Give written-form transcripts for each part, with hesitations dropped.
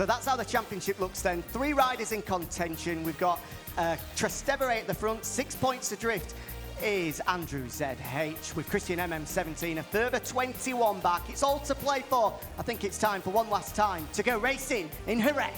So that's how the championship looks then. 3 riders in contention. We've got Trastevere at the front, 6 points adrift is AndrewZh with Christian MM17, a further 21 back. It's all to play for. I think it's time for one last time to go racing in Jerez.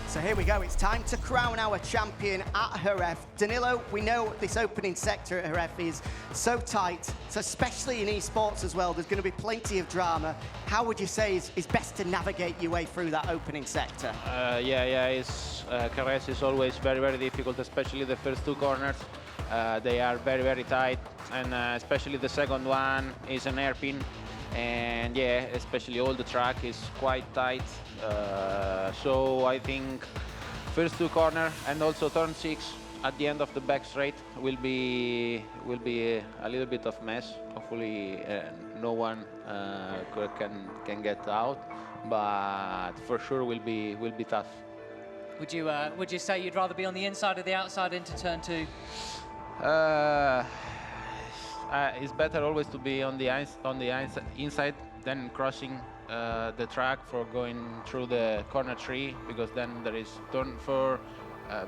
So here we go, it's time to crown our champion at Jerez. Danilo, we know this opening sector at Jerez is so tight, so especially in eSports as well, there's going to be plenty of drama. How would you say is best to navigate your way through that opening sector? Jerez is always very, very difficult, especially the first 2 corners. They are very, very tight, and especially the second one is an hairpin. And yeah, especially all the track is quite tight. So I think first 2 corner and also turn 6 at the end of the back straight will be a little bit of mess. Hopefully no one can get out, but for sure will be tough. Would you say you'd rather be on the inside or the outside into turn 2? It's better always to be on the inside than crossing the track for going through the corner 3, because then there is turn 4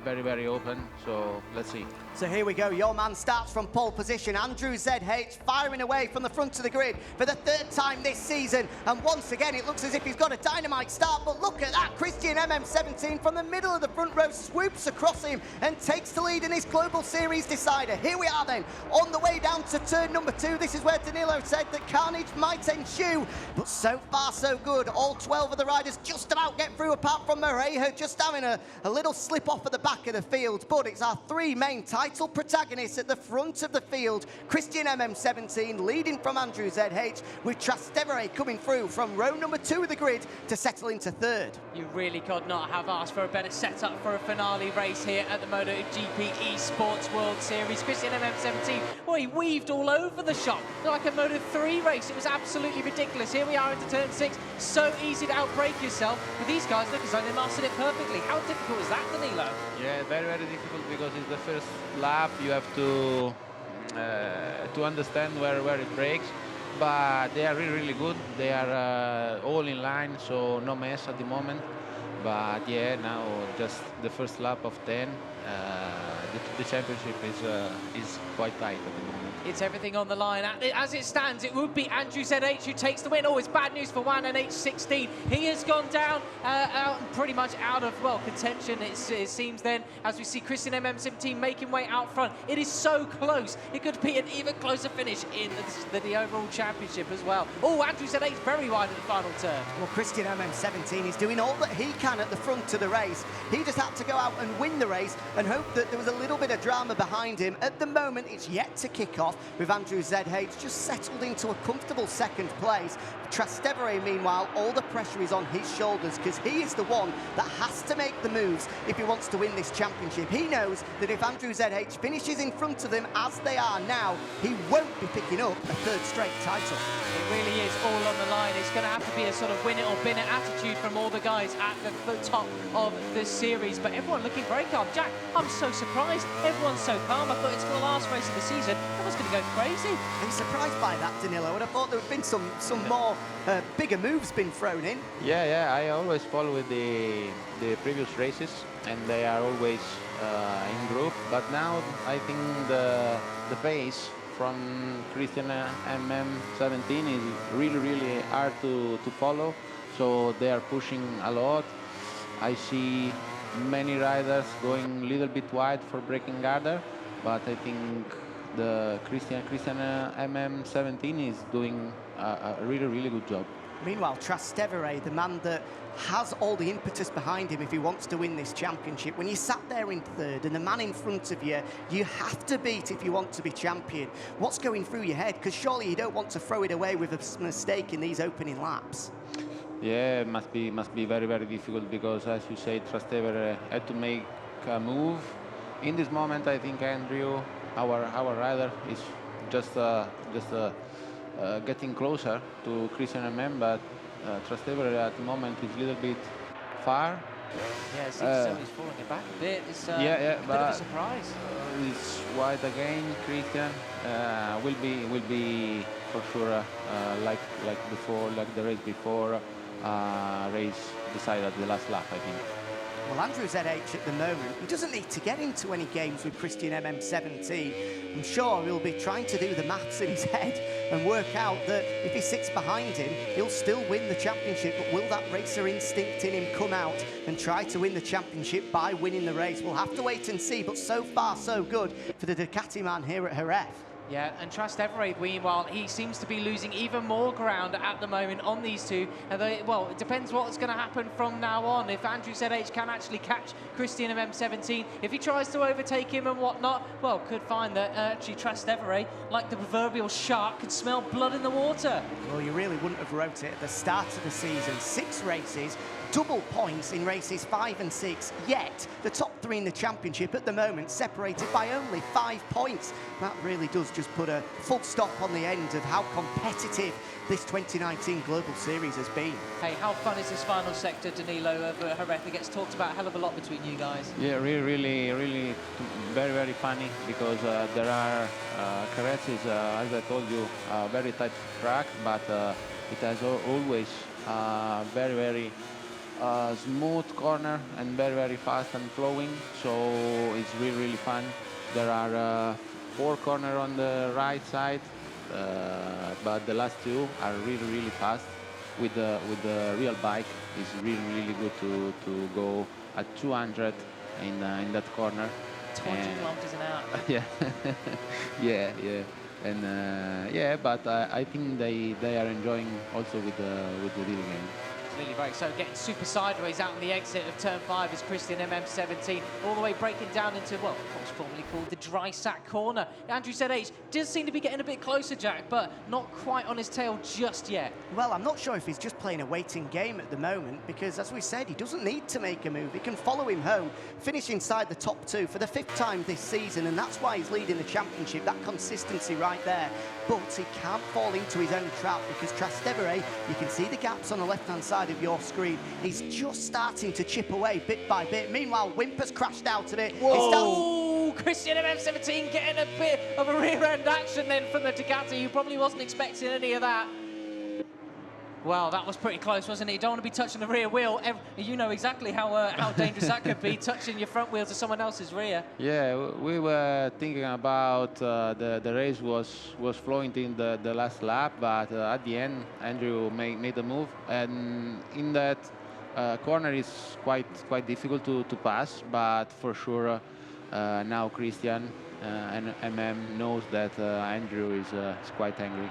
very, very open. So let's see. So here we go, your man starts from pole position. AndrewZh firing away from the front of the grid for the 3rd time this season. And once again, it looks as if he's got a dynamite start, but look at that. Christian MM17 from the middle of the front row swoops across him and takes the lead in his Global Series decider. Here we are then, on the way down to turn number 2. This is where Danilo said that carnage might ensue, but so far so good. All 12 of the riders just about get through, apart from Moreira, just having a little slip off at the back of the field. But it's our 3 main title protagonists at the front of the field. Christian MM17 leading from AndrewZh, with Trastevere coming through from row number 2 of the grid to settle into 3rd. You really could not have asked for a better setup for a finale race here at the MotoGP eSports World Series. Christian MM17, well, he weaved all over the shop like a Moto3 race. It was absolutely ridiculous. Here we are into turn 6. So easy to outbreak yourself. But these guys look as though they mastered it perfectly. How difficult is that, Danilo? Yeah, very, very difficult, because it's the first lap. You have to understand where it breaks, but they are really, really good. They are all in line, so no mess at the moment. But yeah, now just the first lap of 10, the championship is quite tight at the moment. It's everything on the line. As it stands, it would be AndrewZh who takes the win. Oh, it's bad news for Juan and H16. He has gone down, pretty much out of, well, contention, it seems then, as we see Christian MM17 making way out front. It is so close. It could be an even closer finish in the overall championship as well. Oh, AndrewZh is very wide at the final turn. Well, Christian MM17 is doing all that he can at the front of the race. He just had to go out and win the race and hope that there was a little bit of drama behind him. At the moment, it's yet to kick off, with AndrewZh just settled into a comfortable 2nd place. Trastevere, meanwhile, all the pressure is on his shoulders, because he is the one that has to make the moves if he wants to win this championship. He knows that if AndrewZh finishes in front of him as they are now, he won't be picking up a 3rd straight title. It really is all on the line. It's going to have to be a sort of win it or bin it attitude from all the guys at the top of the series. But everyone looking very calm. Jack, I'm so surprised. Everyone's so calm. I thought it's the last race of the season. Everyone's going to go crazy. I'm surprised by that, Danilo, and I thought there would have been some more bigger moves been thrown in. Yeah, I always follow with the previous races, and they are always in group. But now I think the pace from Christian MM17 is really, really hard to follow. So they are pushing a lot. I see many riders going a little bit wide for braking harder, but I think the Christian MM17 is doing a really, really good job. Meanwhile, Trastevere, the man that has all the impetus behind him if he wants to win this championship. When you sat there in 3rd and the man in front of you, you have to beat if you want to be champion. What's going through your head? Because surely you don't want to throw it away with a mistake in these opening laps. Yeah, it must be very, very difficult, because, as you say, Trastevere had to make a move. In this moment, I think Andrew, our rider, is just getting closer to Christian MM, but Trastevere at the moment is a little bit far, Yeah, it seems as though he's falling it back a bit. It's a bit of a surprise. It's wide again. Christian will be for sure like before, like the race before. Race decided at the last lap, I think. Well, AndrewZh at the moment, he doesn't need to get into any games with Christian MM17. I'm sure he'll be trying to do the maths in his head and work out that if he sits behind him, he'll still win the championship. But will that racer instinct in him come out and try to win the championship by winning the race? We'll have to wait and see, but so far so good for the Ducati man here at Jerez. Yeah, and Trastevere, meanwhile, he seems to be losing even more ground at the moment on these two. Well, it depends what's going to happen from now on. If AndrewZh can actually catch Christian MM17, if he tries to overtake him and whatnot, well, could find that actually Trastevere, like the proverbial shark, could smell blood in the water. Well, you really wouldn't have wrote it at the start of the season. 6 races, double points in races 5 and 6, yet the top 3 in the championship at the moment separated by only 5 points. That really does just put a full stop on the end of how competitive this 2019 Global Series has been. Hey, how fun is this final sector, Danilo, of Jerez? It gets talked about a hell of a lot between you guys. Yeah, really very, very funny because there are Jerez is, as I told you, a very tight track, but it has always very smooth corner and very fast and flowing, so it's really fun. There are 4 corners on the right side, but the last 2 are really fast. With the real bike, it's really good to go at 200 in that corner. 200 kilometers an hour. Yeah, yeah. And yeah, but I think they are enjoying also with the video game. Absolutely right. So getting super sideways out on the exit of turn 5 is Christian MM17, all the way breaking down into, well, what's formerly called the dry sack corner. AndrewZh does seem to be getting a bit closer, Jack, but not quite on his tail just yet. Well, I'm not sure if he's just playing a waiting game at the moment, because as we said, he doesn't need to make a move. He can follow him home, finish inside the top 2 for the 5th time this season, and that's why he's leading the championship, that consistency right there. But he can't fall into his own trap, because Trastevere, you can see the gaps on the left-hand side of your screen. He's just starting to chip away bit by bit. Meanwhile, Wimper's crashed out of it. Whoa! Christian MM17 getting a bit of a rear-end action then from the Ducati, who probably wasn't expecting any of that. Well, that was pretty close, wasn't it? You don't want to be touching the rear wheel. You know exactly how dangerous that could be, touching your front wheel to someone else's rear. Yeah, we were thinking about the race was flowing in the last lap, but at the end, Andrew made a move, and in that corner is quite difficult to pass, but for sure now Christian and MM knows that Andrew is quite angry.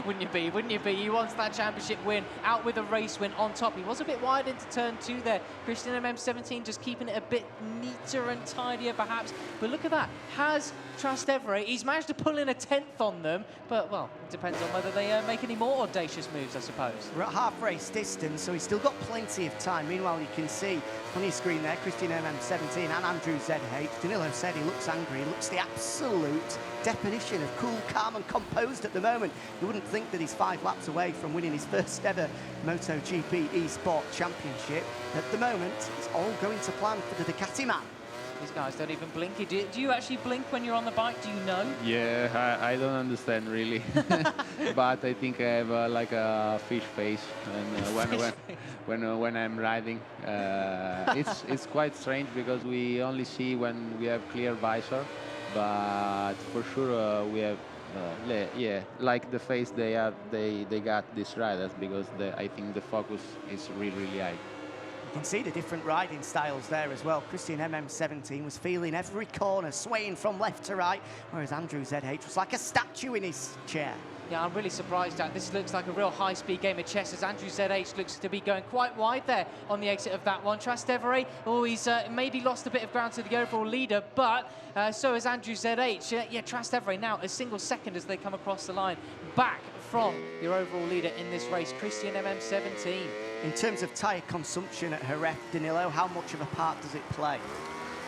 Wouldn't you be? Wouldn't you be? He wants that championship win, out with a race win on top. He was a bit wide into turn 2 there. Christian MM17 just keeping it a bit neater and tidier perhaps. But look at that. Has Trastevere, he's managed to pull in a 10th on them, but well, it depends on whether they make any more audacious moves, I suppose. We're at half race distance, so he's still got plenty of time. Meanwhile, you can see on your screen there, Christian MM17 and AndrewZh. Danilo said he looks angry. He looks the absolute definition of cool, calm and composed at the moment. You wouldn't think that he's 5 laps away from winning his first ever MotoGP eSport championship. At the moment, it's all going to plan for the Ducati man. These guys don't even blink. Do you actually blink when you're on the bike? Do you know? Yeah, I don't understand really, but I think I have like a fish face, and when I'm riding, it's quite strange because we only see when we have clear visor, but for sure we have yeah, like the face they got these riders, because I think the focus is really high. You can see the different riding styles there as well. Christian MM17 was feeling every corner, swaying from left to right, whereas AndrewZh was like a statue in his chair. Yeah, I'm really surprised at this. Looks like a real high-speed game of chess as AndrewZh looks to be going quite wide there on the exit of that one. Trastevere, oh, he's maybe lost a bit of ground to the overall leader, but so has AndrewZh. Yeah, Trastevere now a single second as they come across the line, back from your overall leader in this race, Christian MM17. In terms of tyre consumption at Jerez, Danilo, how much of a part does it play?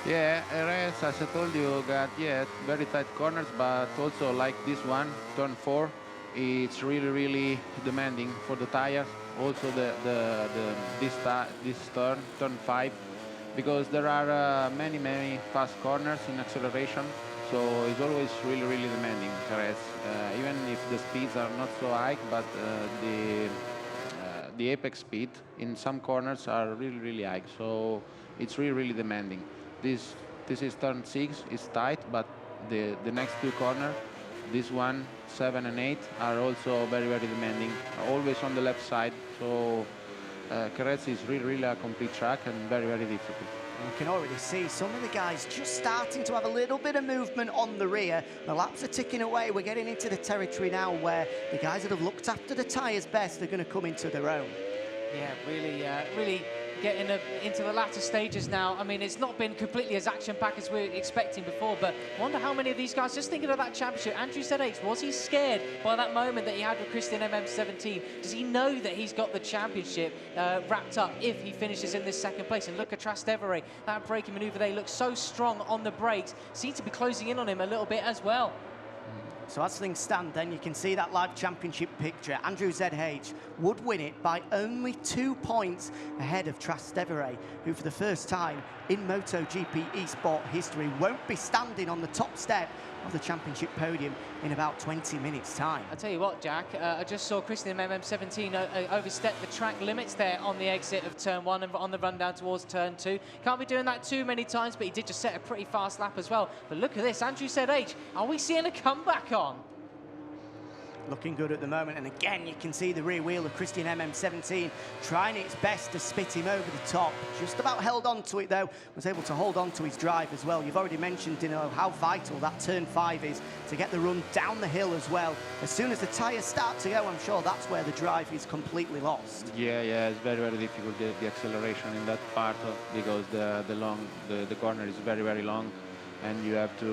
Yeah, Jerez, as I told you, got very tight corners, but also like this one, turn 4, it's really, really demanding for the tires. Also this turn 5, because there are many fast corners in acceleration. So it's always really, really demanding, Jerez. Even if the speeds are not so high, but the apex speed in some corners are really, really high. So it's really, really demanding. This is turn 6, it's tight, but the next 2 corners, this one, 7 and 8, are also very, very demanding, always on the left side. So Jerez is really, really a complete track and very, very difficult. You can already see some of the guys just starting to have a little bit of movement on the rear. The laps are ticking away. We're getting into the territory now where the guys that have looked after the tyres best are going to come into their own. Yeah, really getting into the latter stages now. I mean, it's not been completely as action-packed as we were expecting before, but I wonder how many of these guys, just thinking of that championship, AndrewZh, was he scared by that moment that he had with Christian MM17? Does he know that he's got the championship wrapped up if he finishes in this second place? And look at Trastevere, that braking manoeuvre, they look so strong on the brakes, seem to be closing in on him a little bit as well. So as things stand then, you can see that live championship picture. AndrewZh would win it by only 2 points ahead of Trastevere, who for the first time in MotoGP eSport history won't be standing on the top step of the championship podium in about 20 minutes time. I'll tell you what, Jack, I just saw Christian MM17 overstep the track limits there on the exit of turn 1 and on the run down towards turn 2. Can't be doing that too many times, but he did just set a pretty fast lap as well. But look at this, AndrewZh, are we seeing a comeback on? Looking good at the moment, and again you can see the rear wheel of Christian MM17 trying its best to spit him over the top. Just about held on to it though, was able to hold on to his drive as well. You've already mentioned, Danilo, how vital that turn 5 is to get the run down the hill as well. As soon as the tyres start to go, I'm sure that's where the drive is completely lost. Yeah, it's very, very difficult, the acceleration in that part, because the corner is very, very long, and you have to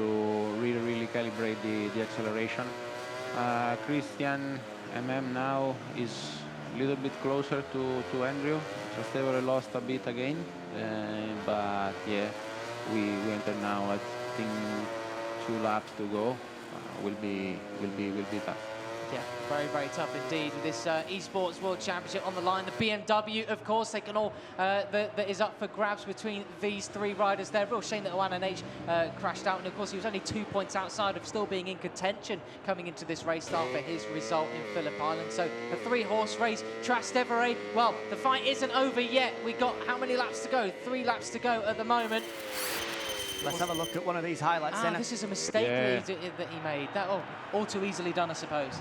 really, really calibrate the acceleration. Christian MM now is a little bit closer to Andrew. Trastevere lost a bit again, but yeah, we enter now. I think 2 laps to go. Will be tough. Yeah, very, very tough indeed with this eSports World Championship on the line. The BMW, of course, they can all, that is up for grabs between these 3 riders there. Real shame that AndrewZh crashed out, and of course he was only 2 points outside of still being in contention coming into this race after his result in Phillip Island. So a 3-horse race. Trastevere, well, the fight isn't over yet. We got how many laps to go? 3 laps to go at the moment. Let's have a look at one of these highlights then. This is a mistake that he made. That, all too easily done, I suppose.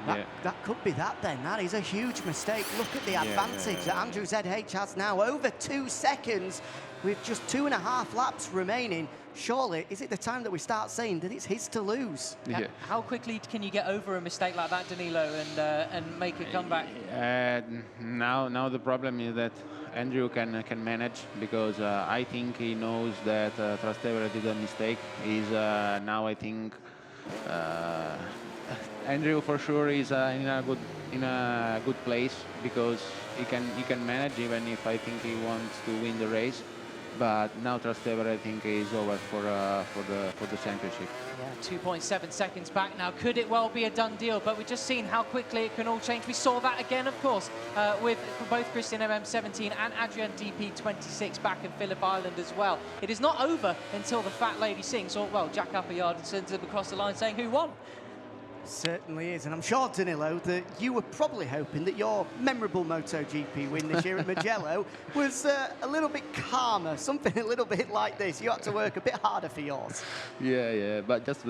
That could be that then. That is a huge mistake. Look at the advantage that AndrewZh has now. Over 2 seconds with just 2.5 laps remaining. Surely, is it the time that we start saying that it's his to lose? Yeah. How quickly can you get over a mistake like that, Danilo, and make a comeback? Now the problem is that Andrew can manage, because I think he knows that Trastevere did a mistake. He's now, I think, Andrew for sure is in a good place, because he can manage, even if I think he wants to win the race. But now Trastevere, I think, is over for the championship. Yeah, 2.7 seconds back now. Could it well be a done deal? But we've just seen how quickly it can all change. We saw that again, of course, with both Christian MM17 and Adrian DP26 back in Phillip Island as well. It is not over until the fat lady sings, or, well, Jack Appleyard sends him across the line saying, "Who won?" Certainly is, and I'm sure, Danilo, that you were probably hoping that your memorable MotoGP win this year at Mugello was a little bit calmer, something a little bit like this. You had to work a bit harder for yours. Yeah, but just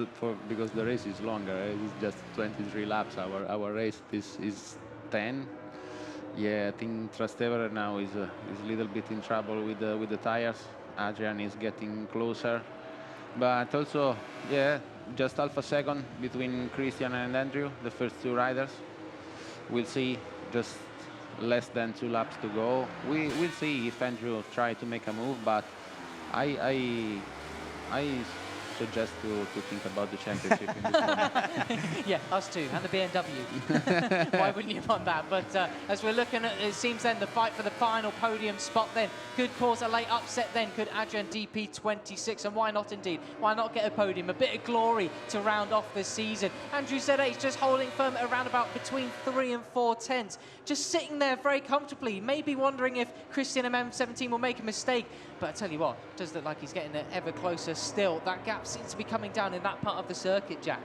because the race is longer. It's just 23 laps. Our race is 10. Yeah, I think Trastevere now is a little bit in trouble with the tires. Adrian is getting closer, but also, yeah, just half a second between Christian and Andrew, the first 2 riders. We'll see, just less than 2 laps to go. We'll see if Andrew try to make a move, but I suggest to think about the championship in this moment. Yeah, us too, and the BMW. Why wouldn't you want that? But as we're looking at, it seems then the fight for the final podium spot then could cause a late upset then, could Adrian DP26, and why not indeed? Why not get a podium, a bit of glory to round off this season? AndrewZh just holding firm around about between 3 and 4 tenths, just sitting there very comfortably, maybe wondering if Christian MM17 will make a mistake. But I tell you what, it does look like he's getting ever closer still. That gap seems to be coming down in that part of the circuit, Jack.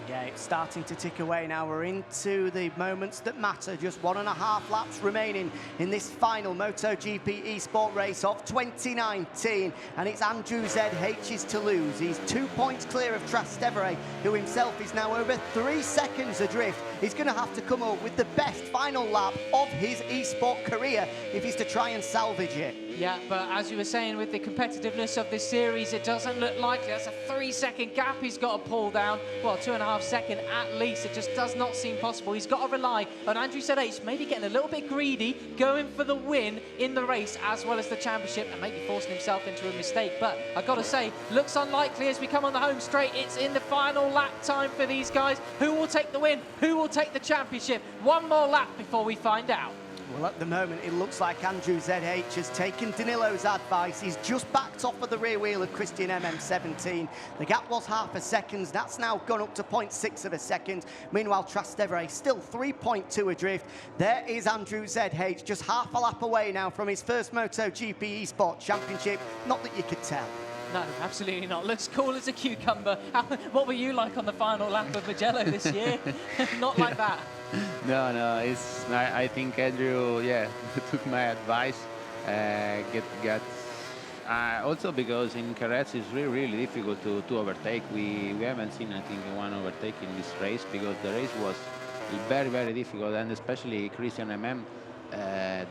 Yeah, it's starting to tick away now. We're into the moments that matter. Just 1.5 laps remaining in this final MotoGP eSport race of 2019. And it's AndrewZh's to lose. He's 2 points clear of Trastevere, who himself is now over 3 seconds adrift. He's going to have to come up with the best final lap of his eSport career if he's to try and salvage it. Yeah, but as you were saying, with the competitiveness of this series, it doesn't look likely. That's a 3-second gap he's got to pull down. Well, 2.5 seconds at least. It just does not seem possible. He's got to rely on AndrewZh maybe getting a little bit greedy, going for the win in the race as well as the championship, and maybe forcing himself into a mistake. But I've got to say, looks unlikely as we come on the home straight. It's in the final lap time for these guys. Who will take the win? Who will take the championship? One more lap before we find out. Well, at the moment, it looks like AndrewZh has taken Danilo's advice. He's just backed off of the rear wheel of Christian MM17. The gap was 0.5 seconds. That's now gone up to 0.6 of a second. Meanwhile, Trastevere still 3.2 adrift. There is AndrewZh, just half a lap away now from his first MotoGP eSport Championship. Not that you could tell. No, absolutely not. Looks cool as a cucumber. What were you like on the final lap of Mugello this year? Not like that. No, I think Andrew, took my advice. Also because in Carets it's really difficult to overtake. We haven't seen, I think, one overtake in this race because the race was very difficult, and especially Christian MM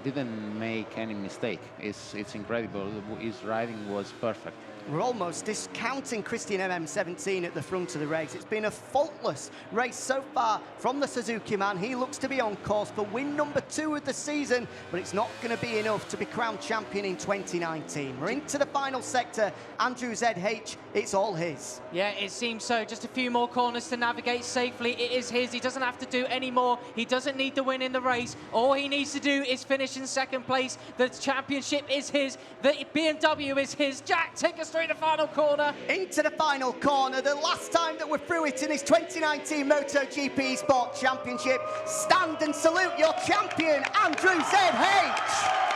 didn't make any mistake. It's incredible. His riding was perfect. We're almost discounting Christian MM17 at the front of the race. It's been a faultless race so far from the Suzuki man. He looks to be on course for win number 2 of the season, but it's not going to be enough to be crowned champion in 2019. We're into the final sector. AndrewZh, it's all his. Yeah, it seems so. Just a few more corners to navigate safely. It is his. He doesn't have to do any more. He doesn't need to win in the race. All he needs to do is finish in second place. The championship is his. The BMW is his. Jack, take us through the final corner. Into the final corner, the last time that we're through it in his 2019 MotoGP Sport Championship. Stand and salute your champion, AndrewZh.